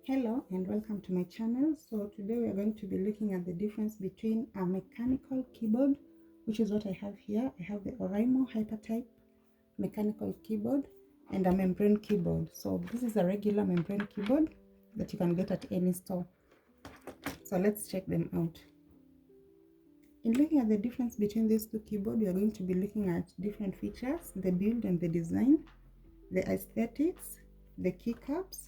Hello and welcome to my channel. So today we are going to be looking at the difference between a mechanical keyboard, which is what I have here. I have the Oraimo hypertype mechanical keyboard and a membrane keyboard. So this is a regular membrane keyboard that you can get at any store. So let's check them out. In looking at the difference between these two keyboards, we are going to be looking at different features, the build and the design, the aesthetics, the keycaps,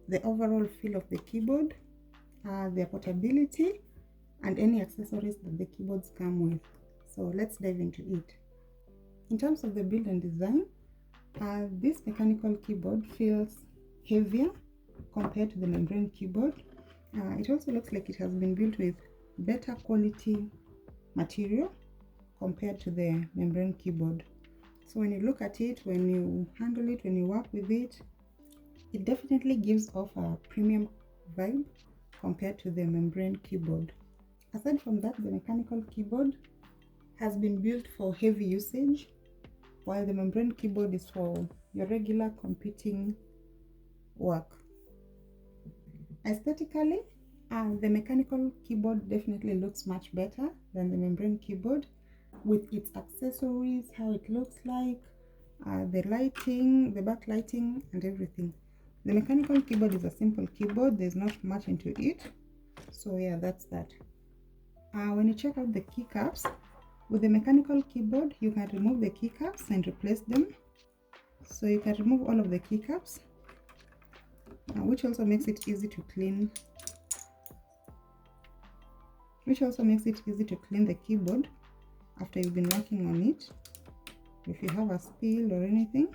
the overall feel of the keyboard, their portability, and any accessories that the keyboards come with. So let's dive into it. In terms of the build and design, this mechanical keyboard feels heavier compared to the membrane keyboard. It also looks like it has been built with better quality material compared to the membrane keyboard. So when you look at it, when you handle it, when you work with it, it definitely gives off a premium vibe compared to the membrane keyboard. Aside from that, the mechanical keyboard has been built for heavy usage, while the membrane keyboard is for your regular computing work. Aesthetically, the mechanical keyboard definitely looks much better than the membrane keyboard, with its accessories, how it looks like, the lighting, the backlighting, and everything. The mechanical keyboard is a simple keyboard, there's not much into it. So yeah, that's that. When you check out the keycaps, with the mechanical keyboard, you can remove the keycaps and replace them. So you can remove all of the keycaps, which also makes it easy to clean. The keyboard after you've been working on it, if you have a spill or anything.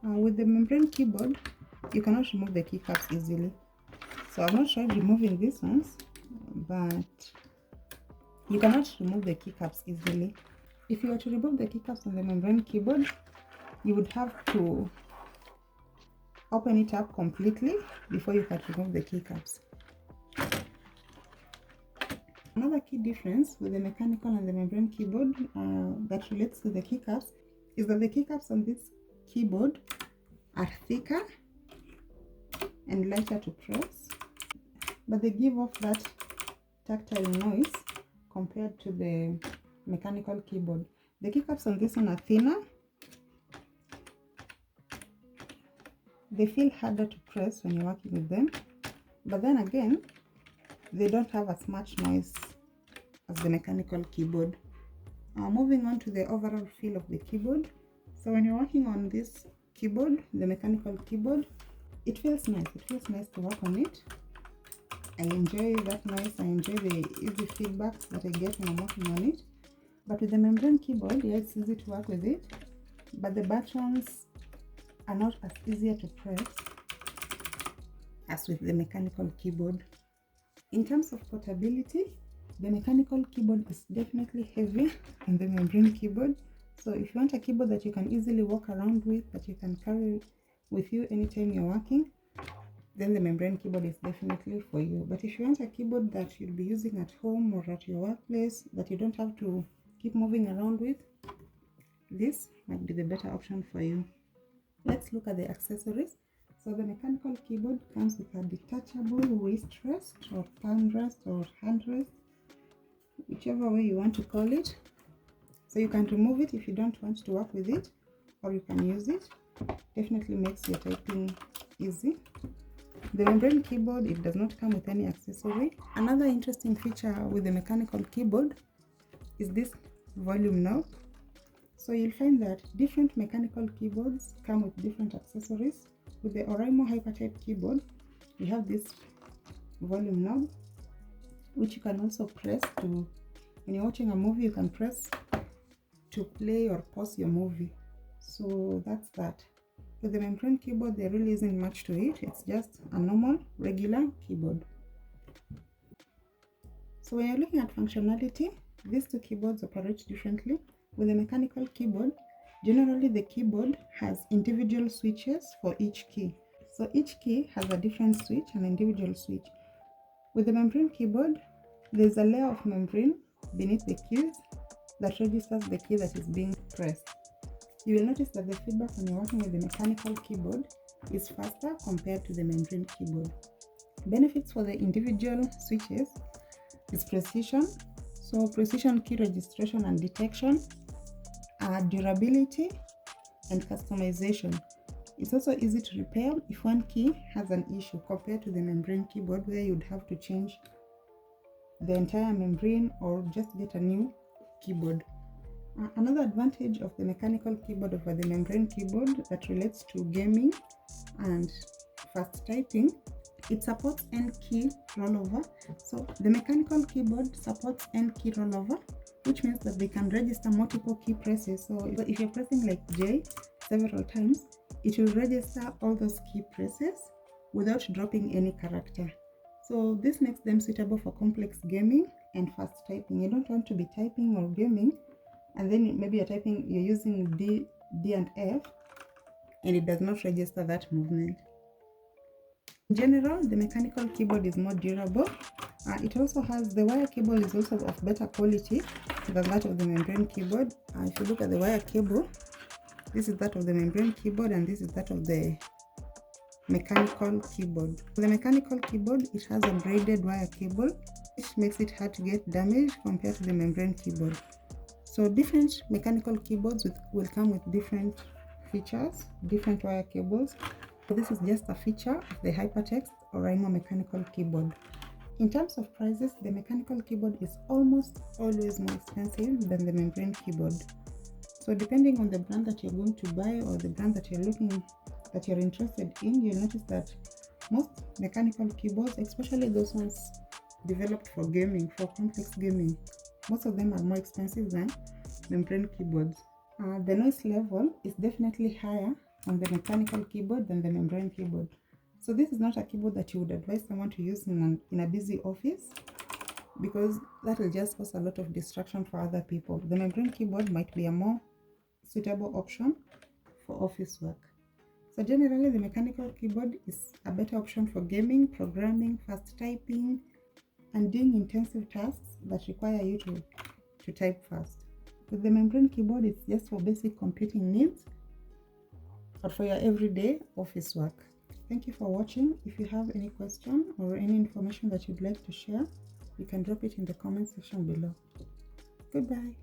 With the membrane keyboard, you cannot remove the keycaps easily. So I've not tried removing these ones, but you cannot remove the keycaps easily. If you were to remove the keycaps on the membrane keyboard, you would have to open it up completely before you can remove the keycaps. Another key difference with the mechanical and the membrane keyboard that relates to the keycaps is that the keycaps on this keyboard are thicker and lighter to press, but they give off that tactile noise compared to the mechanical keyboard. The keycaps on this one are thinner, they feel harder to press when you're working with them, but then again, they don't have as much noise as the mechanical keyboard. Moving on to the overall feel of the keyboard. So when you're working on this keyboard, the mechanical keyboard, it feels nice. It feels nice to work on it. I enjoy that noise. I enjoy the easy feedback that I get when I'm working on it. But with the membrane keyboard, yeah, it's easy to work with it, but the buttons are not as easier to press as with the mechanical keyboard. In terms of portability, the mechanical keyboard is definitely heavier than the membrane keyboard. So if you want a keyboard that you can easily walk around with, that you can carry with you anytime you're working, then the membrane keyboard is definitely for you. But if you want a keyboard that you'll be using at home or at your workplace, that you don't have to keep moving around with, this might be the better option for you. Let's look at the accessories. So the mechanical keyboard comes with a detachable wrist rest or palm rest or hand rest, whichever way you want to call it. So you can remove it if you don't want to work with it, or you can use it. Definitely makes your typing easy. The membrane keyboard, it does not come with any accessory. Another interesting feature with the mechanical keyboard is this volume knob. So you'll find that different mechanical keyboards come with different accessories. With the Oraimo hypertype keyboard, you have this volume knob, which you can also press to, when you're watching a movie, you can press to play or pause your movie. So that's that. With the membrane keyboard, there really isn't much to it. It's just a normal, regular keyboard. So when you're looking at functionality, these two keyboards operate differently. With a mechanical keyboard, generally the keyboard has individual switches for each key. So each key has a different switch, an individual switch. With the membrane keyboard, there's a layer of membrane beneath the keys that registers the key that is being pressed. You will notice that the feedback when you're working with the mechanical keyboard is faster compared to the membrane keyboard. Benefits for the individual switches is precision, so precision key registration and detection, durability, and customization. It's also easy to repair if one key has an issue compared to the membrane keyboard, where you'd have to change the entire membrane or just get a new keyboard. Another advantage of the mechanical keyboard over the membrane keyboard that relates to gaming and fast typing, it supports N key rollover. So the mechanical keyboard supports N key rollover, which means that they can register multiple key presses. So if you're pressing like J several times, it will register all those key presses without dropping any character. So this makes them suitable for complex gaming and fast typing. You don't want to be typing or gaming and then maybe you're using D and F and it does not register that movement. In general, the mechanical keyboard is more durable. It also has, the wire cable is also of better quality than that of the membrane keyboard. If you look at the wire cable, this is that of the membrane keyboard and this is that of the mechanical keyboard. For the mechanical keyboard, it has a braided wire cable, which makes it hard to get damaged compared to the membrane keyboard. So different mechanical keyboards will come with different features, different wire cables. So this is just a feature of the hypertext Oraimo mechanical keyboard. In terms of prices, the mechanical keyboard is almost always more expensive than the membrane keyboard. So depending on the brand that you're going to buy or the brand that you're interested in, you'll notice that most mechanical keyboards, especially those ones developed for gaming, for complex gaming, most of them are more expensive than membrane keyboards. The noise level is definitely higher on the mechanical keyboard than the membrane keyboard. So this is not a keyboard that you would advise someone to use in a busy office, because that will just cause a lot of distraction for other people. The membrane keyboard might be a more suitable option for office work. So generally, the mechanical keyboard is a better option for gaming, programming, fast typing, and doing intensive tasks that require you to type fast. With the membrane keyboard, it's just for basic computing needs or for your everyday office work. Thank you for watching. If you have any question or any information that you'd like to share, you can drop it in the comment section below. Goodbye.